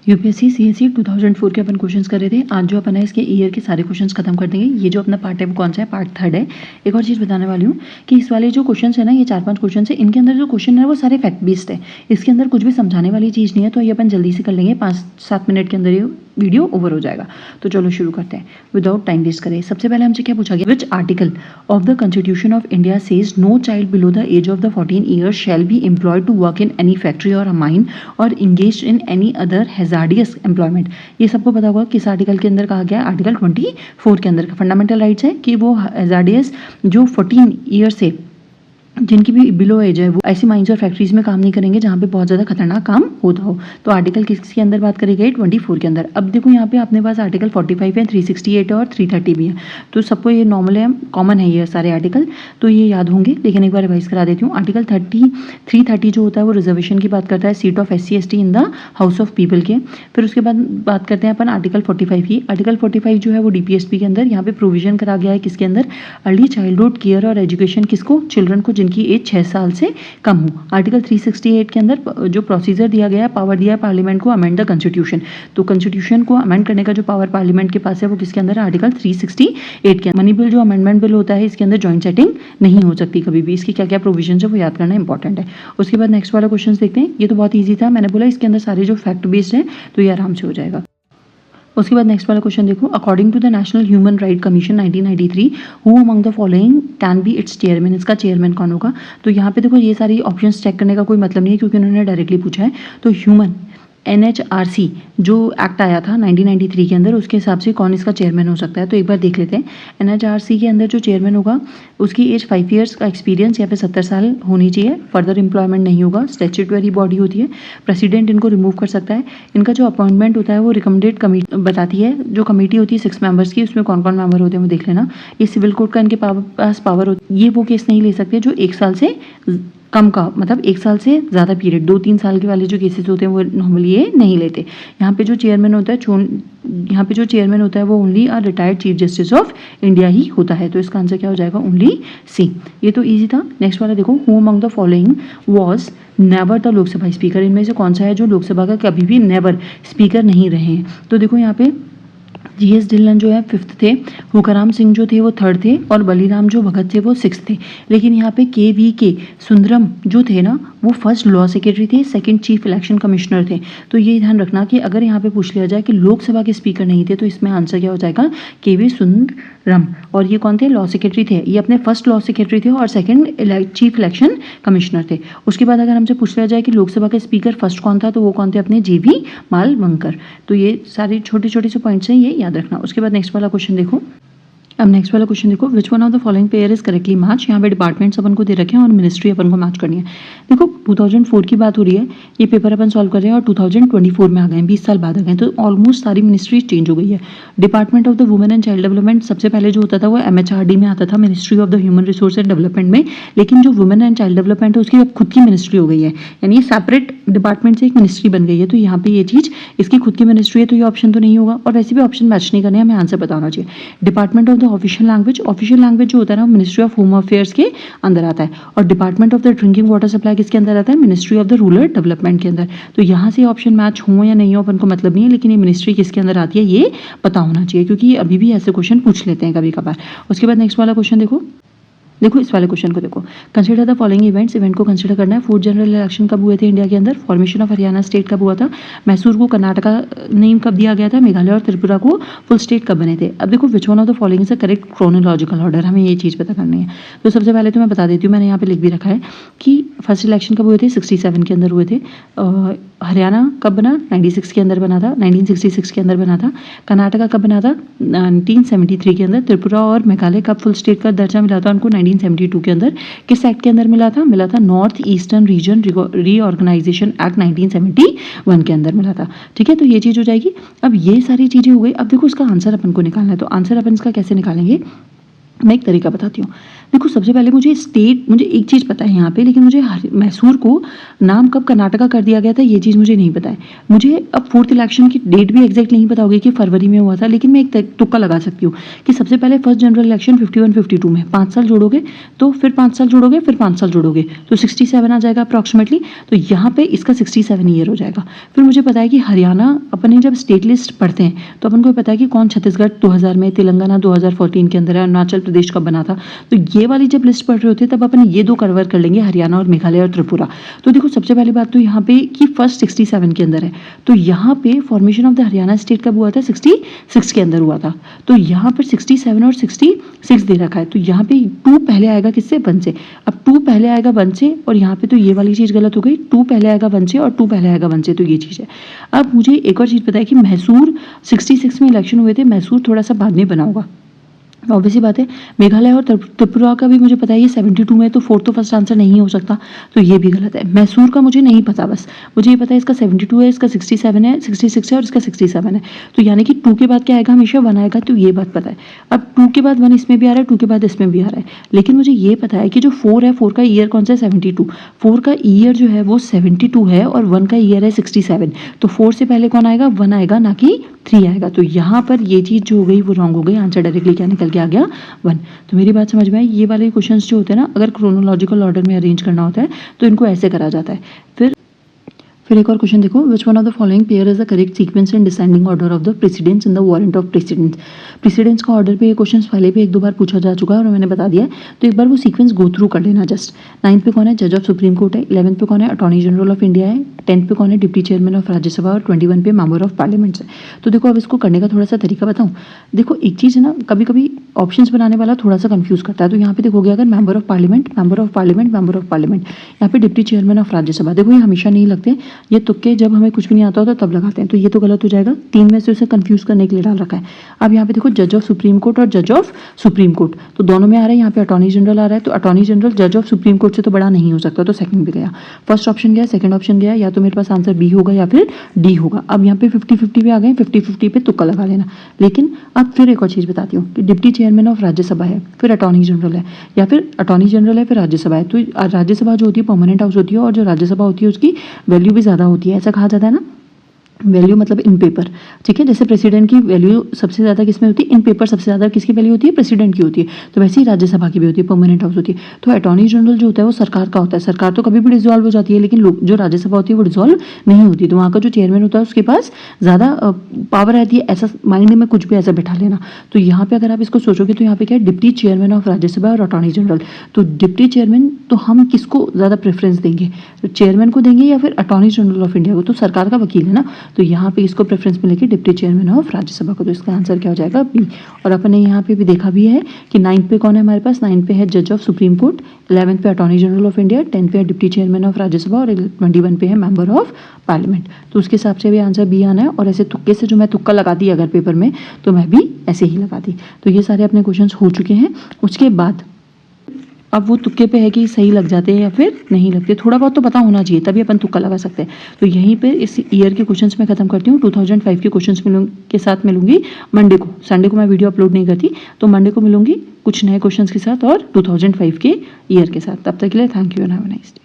UPSC CSC 2004 के अपन questions कर रहे थे। आज जो अपन है इसके ईयर के सारे क्वेश्चंस खत्म कर देंगे। ये जो अपना पार्ट है वो कौन सा है? पार्ट 3 है। एक और चीज़ बताने वाली हूँ कि इस वाले जो क्वेश्चंस है ना, ये 4-5 क्वेश्चंस है, इनके अंदर जो क्वेश्चन है वो सारे फैक्ट बेस्ड है। इसके अंदर कुछ भी समझाने वाली चीज़ नहीं है, तो ये अपन जल्दी से कर लेंगे। 5-7 मिनट के अंदर ये वीडियो ओवर हो जाएगा। तो चलो शुरू करते हैं विदाउट टाइम वेस्ट करें। सबसे पहले हमसे क्या पूछा गया? Which article of the constitution of India says no child below the age of the 14 years shall be employed to work in any factory और अ माइन और engage in any other hazardous employment. ये सबको पता होगा किस article के अंदर कहा गया है। आर्टिकल 24 के अंदर फंडामेंटल राइट्स है कि वो हैजार्डियस जो 14 ईयर से जिनकी भी बिलो एज है वो ऐसी माइंस और फैक्ट्रीज में काम नहीं करेंगे जहाँ पे बहुत ज़्यादा खतरनाक काम होता हो। तो आर्टिकल किसके अंदर बात करी गई? 24 के अंदर। अब देखो यहाँ पे अपने पास आर्टिकल 45 है, 368 है और 330 भी है। तो सबको ये नॉर्मल है, कॉमन है ये सारे आर्टिकल, तो ये याद होंगे। लेकिन एक बार रिवाइज करा देती हूँ। आर्टिकल 330 जो होता है वो रिजर्वेशन की बात करता है, seat of SC/ST in the house of people के। फिर उसके बाद बात करते हैं अपन आर्टिकल 45 की। आर्टिकल 45 जो है वो DPSP के अंदर यहाँ पे प्रोविजन करा गया है किसके अंदर? अर्ली चाइल्डहुड केयर और एजुकेशन किसको? चिल्ड्रन को जिनकी एज 6 साल से कम हो। आर्टिकल 368 के अंदर जो प्रोसीजर दिया गया है, पावर दिया है पार्लियामेंट को अमेंड द कॉन्स्टिट्यूशन। तो कॉन्स्टिट्यूशन को अमेंड करने का जो पावर पार्लियामेंट के पास है वो किसके अंदर है? आर्टिकल 368 के। मनी बिल जो अमेंडमेंट बिल होता है इसके अंदर जॉइंट सेटिंग नहीं हो सकती कभी भी। इसकी क्या क्या प्रोविजन है वो याद करना इंपॉर्टेंट है। उसके बाद नेक्स्ट वाला क्वेश्चन देखते हैं। ये तो बहुत ईजी था, मैंने बोला इसके अंदर सारे जो फैक्ट बेस्ड है तो ये आराम से हो जाएगा। उसके बाद नेक्स्ट वाला क्वेश्चन देखो। According to the National Human Right Commission 1993 who among the following can be its chairman? इसका चेयरमैन कौन होगा? तो यहाँ पे देखो ये सारी ऑप्शंस चेक करने का कोई मतलब नहीं है क्योंकि उन्होंने डायरेक्टली पूछा है। तो ह्यूमन NHRC जो एक्ट आया था 1993 के अंदर, उसके हिसाब से कौन इसका चेयरमैन हो सकता है। तो एक बार देख लेते हैं। NHRC के अंदर जो चेयरमैन होगा उसकी एज 5 ईयर्स का एक्सपीरियंस या फिर 70 साल होनी चाहिए। फर्दर एम्प्लॉयमेंट नहीं होगा। स्टैट्यूटरी बॉडी होती है। प्रेसिडेंट इनको रिमूव कर सकता है। इनका जो अपॉइंटमेंट होता है वो रिकमेंडेड कमेटी बताती है। जो कमेटी होती है 6 मेंबर्स की, उसमें कौन कौन मेंबर होते हैं वो देख लेना। ये सिविल कोर्ट का इनके पास पावर होती है। ये वो केस नहीं ले सकते जो 1 साल से कम का, मतलब 1 साल से ज़्यादा पीरियड, 2-3 साल के वाले जो केसेस होते हैं वो नॉर्मली ये नहीं लेते। यहाँ पे जो चेयरमैन होता है वो only a retired chief justice of India ही होता है। तो इसका आंसर क्या हो जाएगा? Only C. ये तो इजी था। नेक्स्ट वाला देखो। Who among the following was never the Lok Sabha speaker? इनमें से कौन सा है जो लोकसभा का कभी भी नेवर स्पीकर नहीं रहे हैं? तो देखो यहाँ पे GS ढिल्लन जो है 5th थे, हुकाराम सिंह जो थे वो 3rd थे और बलीराम जो भगत थे वो 6th थे। लेकिन यहाँ पे KVK सुंदरम जो थे ना वो 1st लॉ सेक्रेटरी थे, 2nd चीफ इलेक्शन कमिश्नर थे। तो ये ध्यान रखना कि अगर यहाँ पे पूछ लिया जाए कि लोकसभा के स्पीकर नहीं थे तो इसमें आंसर क्या हो जाएगा? KV सुंदरम। और ये कौन थे? लॉ सेक्रेटरी थे। ये अपने 1st लॉ सेक्रेटरी थे और 2nd चीफ इलेक्शन कमिश्नर थे। उसके बाद अगर हमसे पूछ लिया जाए कि लोकसभा के स्पीकर 1st कौन था तो वो कौन थे? अपने JB मालवंकर। तो ये सारे छोटे छोटे से पॉइंट्स हैं, ये याद रखना। उसके बाद नेक्स्ट वाला क्वेश्चन देखो। अब नेक्स्ट वाला क्वेश्चन देखो। Which one of the following pair is correctly match? यहाँ पे डिपार्टमेंट्स अपन को दे रखे हैं और मिनिस्ट्री अपन को मैच करनी है। देखो 2004 की बात हो रही है, ये पेपर अपन सॉल्व कर रहे हैं और 2024 में आ गए हैं, 20 साल बाद आ गए। तो ऑलमोस्ट सारी मिनिस्ट्रीज चेंज हो गई है। Department of the women and child development सबसे पहले जो होता था वो MHRD में आता था, ministry of the human resource and development में। लेकिन जो वुमेन एंड चाइल्ड डेवलपमेंट है उसकी अब खुद की मिनिस्ट्री हो गई है, यानी सेपरेट डिपार्टमेंट से एक मिनिस्ट्री बन गई है। तो यहाँ पे ये चीज़ इसकी खुद की मिनिस्ट्री है तो ये ऑप्शन तो नहीं होगा। और वैसे भी ऑप्शन मैच नहीं करने, हमें आंसर बताना चाहिए। Department of the official language, official language जो होता है ना मिनिस्ट्री ऑफ होम अफेयर्स के अंदर आता है। और department of the drinking water supply किसके अंदर आता है? Ministry of the rural development के अंदर। तो यहाँ से ऑप्शन मैच हो या नहीं हो अपन को मतलब नहीं है, लेकिन ये मिनिस्ट्री किसके अंदर आती है ये पता होना चाहिए क्योंकि अभी भी ऐसे क्वेश्चन पूछ लेते हैं कभी कभार। उसके बाद नेक्स्ट वाला क्वेश्चन देखो इस वाले क्वेश्चन को देखो। Consider the following events, event को कंसीडर करना है। 4 जनरल इलेक्शन कब हुए थे इंडिया के अंदर? फॉर्मेशन ऑफ हरियाणा स्टेट कब हुआ था? मैसूर को कर्नाटका नेम कब दिया गया था? मेघालय और त्रिपुरा को फुल स्टेट कब बने थे? अब देखो which one of the following is a correct chronological order, हमें ये चीज़ पता करनी है। तो सबसे पहले तो मैं बता देती हूँ, मैंने यहाँ पे लिख भी रखा है कि फर्स्ट इलेक्शन कब हुए थे? 67 के अंदर हुए थे। हरियाणा कब बना? 96 के अंदर बना था, 1966 के अंदर बना था। कर्नाटका कब बना था? 1973 के अंदर। त्रिपुरा और मेघालय कब फुल स्टेट का दर्जा मिला था उनको? 1972 के अंदर। किस एक्ट के अंदर मिला था? North Eastern Region Reorganisation Act 1971 के अंदर मिला था। ठीक है, तो ये चीज़ हो जाएगी। अब ये सारी चीज़ें हो गई। अब देखो उसका आंसर अपन को निकालना है, तो आंसर अपन इसका कैसे निकालेंगे? मैं एक तरीका बताती हूँ। देखो सबसे पहले मुझे स्टेट, मुझे एक चीज़ पता है यहाँ पे, लेकिन मुझे मैसूर को नाम कब कर्नाटका कर दिया गया था ये चीज़ मुझे नहीं पता है। मुझे अब 4th इलेक्शन की डेट भी एग्जैक्ट नहीं पता होगी कि फरवरी में हुआ था, लेकिन मैं एक तुक्का लगा सकती हूँ कि सबसे पहले फर्स्ट जनरल इलेक्शन 51-52 में 5 साल जोड़ोगे तो फिर 5 साल जोड़ोगे फिर 5 साल जोड़ोगे तो 67 आ जाएगा अप्रॉक्सीमेटली। तो यहाँ पे इसका 67 ईयर हो जाएगा। फिर मुझे पता है कि हरियाणा अपने जब स्टेट लिस्ट पढ़ते हैं तो अपन को पता है कि कौन छत्तीसगढ़ 2000 में, तेलंगाना 2014 के अंदर है, अरुणाचल प्रदेश कब बना था। तो ये वाली जब लिस्ट पढ़ रहे होते हैं तब अपन ये दो कवर कर लेंगे, हरियाणा और मेघालय और त्रिपुरा। तो देखो सबसे पहली बात तो यहाँ पे कि फर्स्ट 67 के अंदर है, तो यहाँ पे formation of the Haryana state कब हुआ था, 66 के अंदर हुआ था। तो यहाँ पर 67 और 66 दे रखा है, तो यहाँ पे 2 पहले आएगा किससे, 1 से। अब 2 पहले आएगा 1 से, और यहाँ पे तो ये वाली चीज़ गलत हो गई, 2 पहले आएगा 1 से और 2 पहले आएगा 1 से, तो ये चीज़ है। अब मुझे एक और चीज़ पता है कि मैसूर 66 में इलेक्शन हुए थे, मैसूर थोड़ा सा बाद में बना होगा, ऑब्वियसली बात है। मेघालय और त्रिपुरा का भी मुझे पता है ये 72 में, तो 4th तो फर्स्ट आंसर नहीं हो सकता, तो ये भी गलत है। मैसूर का मुझे नहीं पता, बस मुझे ये पता है इसका 72 है, इसका 67 है, 66 है और इसका 67 है। तो यानी कि 2 के बाद क्या आएगा, हमेशा 1 आएगा, तो ये बात पता है। अब 2 के बाद 1 इसमें भी आ रहा है, 2 के बाद इसमें भी आ रहा है, लेकिन मुझे ये पता है कि जो 4 है, 4 का ईयर कौन सा है, 72। 4 का ईयर जो है वो 72 है और 1 का ईयर है 67। तो 4 से पहले कौन आएगा, 1 आएगा, ना कि 3 आएगा। तो यहाँ पर ये चीज़ जो हो गई वो रॉन्ग हो गई, आंसर डायरेक्टली क्या निकल के आ गया, 1। तो मेरी बात समझ में आई। ये वाले क्वेश्चंस जो होते हैं ना, अगर क्रोनोलॉजिकल ऑर्डर में अरेंज करना होता है तो इनको ऐसे करा जाता है। फिर एक और क्वेश्चन देखो, which one of the following pair is the correct sequence in descending order of the presidents in the warrant of presidents. Presidents का ऑर्डर पे ये क्वेश्चन पहले भी 1-2 बार पूछा जा चुका है और मैंने बता दिया है, तो एक बार वो सीक्वेंस गो थ्रू कर लेना जस्ट। 9th पे कौन है, जज ऑफ सुप्रीम कोर्ट है। 11th पे कौन है, अटॉर्नी जनरल ऑफ इंडिया है। 10th पे कौन है, डिप्टी चेयरमैन ऑफ राज्यसभा। और 21 पे मेंबर ऑफ पार्लियामेंट है। तो देखो अब इसको करने का थोड़ा सा तरीका बताऊँ। देखो एक चीज़ है ना, कभी कभी ऑप्शंस बनाने वाला थोड़ा सा कंफ्यूज करता है। तो यहाँ पे देखोगे अगर member of parliament, member of parliament, member of parliament, यहाँ पे डिप्टी चेयरमैन ऑफ राज्यसभा, देखो ये हमेशा नहीं लगते, ये तुक्के जब हमें कुछ भी नहीं आता होता तब लगाते हैं, तो ये तो गलत हो जाएगा। 3 में से उसे कंफ्यूज करने के लिए डाल रखा है। अब यहाँ पे देखो जज ऑफ सुप्रीम कोर्ट और जज ऑफ सुप्रीम कोर्ट, तो दोनों में आ रहा है। यहाँ पे अटॉर्नी जनरल आ रहा है, तो अटॉर्नी जनरल जज ऑफ सुप्रीम कोर्ट से तो बड़ा नहीं हो सकता, तो सेकंड भी गया। फर्स्ट ऑप्शन गया, सेकंड ऑप्शन गया, या तो मेरे पास आंसर बी होगा या फिर डी होगा। अब यहाँ पे 50-50 पे आ गए, 50-50 पे तुक्का लगा लेना। लेकिन अब फिर एक और चीज़ बताती हूँ कि डिप्टी चेयरमैन ऑफ राज्यसभा है, फिर अटॉर्नी जनरल है, या फिर अटॉर्नी जनरल है फिर राज्यसभा है। तो राज्यसभा जो होती है परमानेंट हाउस होती है, और जो राज्यसभा होती है उसकी वैल्यू भी ज़्यादा होती है, ऐसा कहा जाता है ना। वैल्यू मतलब इन पेपर, ठीक है। जैसे प्रेसिडेंट की वैल्यू सबसे ज़्यादा किसमें होती है, इन पेपर सबसे ज़्यादा किसकी वैल्यू होती है, प्रेसिडेंट की होती है। तो वैसे ही राज्यसभा की भी होती है, परमानेंट हाउस होती है। तो अटॉर्नी जनरल जो होता है वो सरकार का होता है। सरकार तो कभी भी डिसॉल्व हो जाती है, लेकिन जो राज्यसभा होती है वो डिसॉल्व नहीं होती। तो वहाँ का जो चेयरमैन होता है उसके पास ज़्यादा पावर रहती है, ऐसा माइंड में कुछ भी ऐसा बैठा लेना। तो यहाँ पे अगर आप इसको सोचोगे तो यहाँ पे क्या है, डिप्टी चेयरमैन ऑफ राज्यसभा और अटॉर्नी जनरल। तो डिप्टी चेयरमैन तो हम किसको ज़्यादा प्रेफरेंस देंगे, चेयरमैन को देंगे या फिर अटॉर्नी जनरल ऑफ इंडिया को, तो सरकार का वकील है ना। तो यहाँ पे इसको प्रेफरेंस मिलेगी डिप्टी चेयरमैन ऑफ राज्यसभा को। तो इसका आंसर क्या हो जाएगा, बी। और अपन ने यहाँ पे भी देखा भी है कि 9th पे कौन है हमारे पास, 9th पे है जज ऑफ सुप्रीम कोर्ट, 11th पे attorney general of India, 10th पे है डिप्टी चेयरमैन ऑफ राज्यसभा और 21 पे है मेंबर ऑफ पार्लियामेंट। तो उसके हिसाब से भी आंसर बी आना है। और ऐसे तुक्के से जो मैं तुक्का लगाती अगर पेपर में, तो मैं भी ऐसे ही लगाती। तो ये सारे अपने क्वेश्चन हो चुके हैं। उसके बाद अब वो तुक्के पे है कि सही लग जाते हैं या फिर नहीं लगते, थोड़ा बहुत तो पता होना चाहिए, तभी अपन तुक्का लगा सकते हैं। तो यहीं पे इस ईयर के क्वेश्चंस मैं खत्म करती हूँ। 2005 के क्वेश्चंस के साथ मिलूंगी मंडे को। संडे को मैं वीडियो अपलोड नहीं करती, तो मंडे को मिलूंगी कुछ नए क्वेश्चंस के साथ और 2005 के ईयर के साथ। तब तक के लिए thank you and have a nice day.